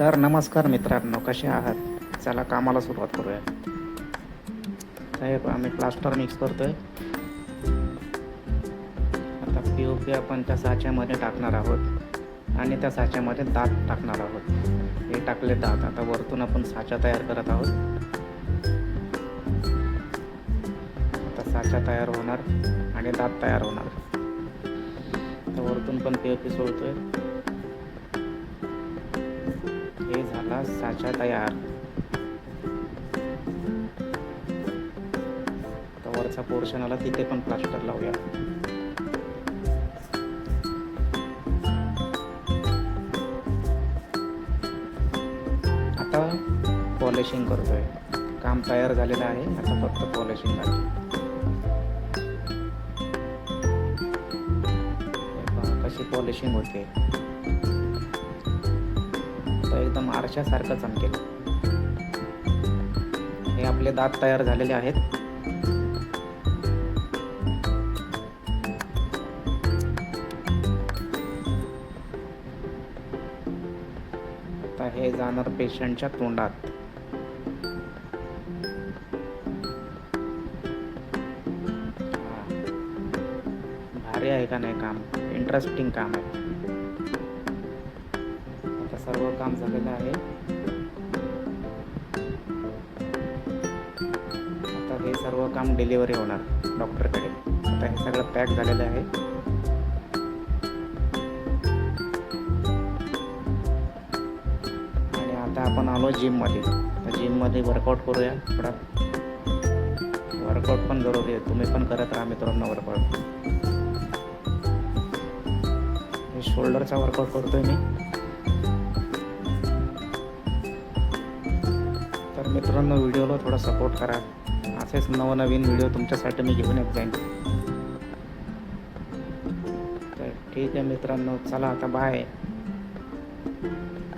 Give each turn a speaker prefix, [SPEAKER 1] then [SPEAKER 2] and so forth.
[SPEAKER 1] तर नमस्कार मित्रांनो, कसे आहात? चला कामाला सुरुवात करूया. साहेब, आम्ही प्लास्टर मिक्स करतोय. आता पी आपण त्या साच्यामध्ये टाकणार आहोत आणि त्या साच्यामध्ये दात टाकणार आहोत. हे टाकले दात. आता वरतून आपण साचा तयार करत आहोत. आता साचा तयार होणार आणि दात तयार होणार. आता वरतून पण पी सोडतोय. हे झाला साचा तयार. आता वरचा पोर्शन आला, तिथे पण प्लास्टर लावूया. आता पॉलिशिंग करतोय. काम तयार झालेलं आहे. आता फक्त पॉलिशिंग बाकी. कशी पॉलिशिंग होते, तर एकदम आरशासारखं चमकेल. हे आपले दात तयार झालेले आहेत. आता हे जाणार पेशंटच्या तोंडात. भारी आहे का नाही काम? इंटरेस्टिंग काम आहे. आता सर्व काम झालेलं आहे. आता हे सर्व काम डिलिव्हरी होणार डॉक्टरकडे. आता हे सगळं पॅक झालेलं आहे. आणि आता आपण आलो जिममध्ये. तर जिममध्ये वर्कआउट करूया. थोडा वर्कआउट पण जरुरी आहे. तुम्ही पण करत राहा मित्रांनो वर्कआउट. शोल्डरचा वर्कआउट करतोय मी. तर मित्रांनो, व्हिडिओला थोडा सपोर्ट करा. असेच नवनवीन व्हिडिओ तुमच्यासाठी मी घेऊन येत जाईन. तर ठीक आहे मित्रांनो, चला आता बाय.